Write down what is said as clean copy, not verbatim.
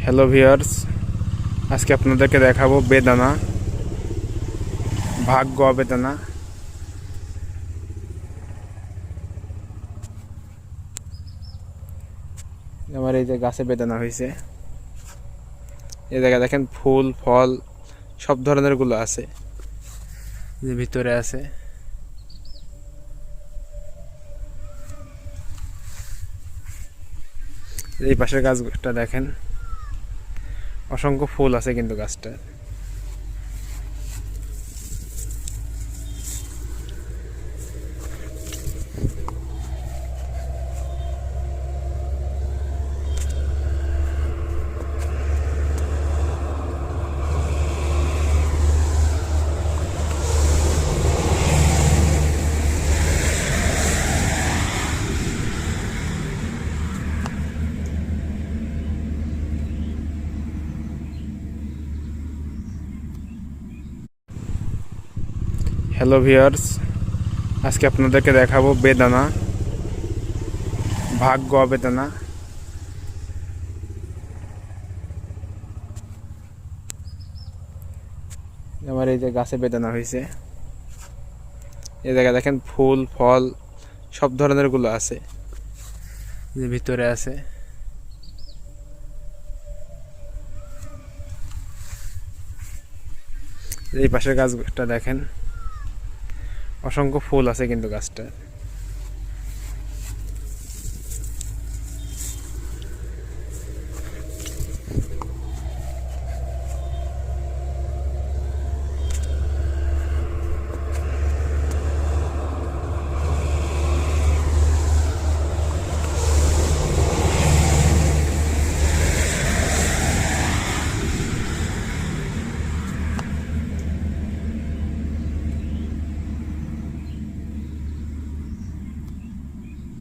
Hello viewers, আজকে আপনাদেরকে দেখাবো বেদানা, ভাগ্য বেদানা। আমার এই যে গাছে বেদানা হয়েছে, এই জায়গায় দেখেন ফুল ফল সব ধরনের গুলো আছে, যে ভিতরে আছে। এই পাশের গাছটা দেখেন, অসংখ্য ফুল আছে কিন্তু গাছটা। হ্যালো ভিউয়ার্স, আজকে আপনাদেরকে দেখাবো বেদানা, ভাগ্য বেদানা। আমার এই যে গাছে বেদানা হয়েছে, এই জায়গায় দেখেন ফুল ফল সব ধরনের গুলো আছে, যে ভিতরে আছে। এই পাশের গাছটা দেখেন, অসংখ্য ফুল আছে কিন্তু গাছটা।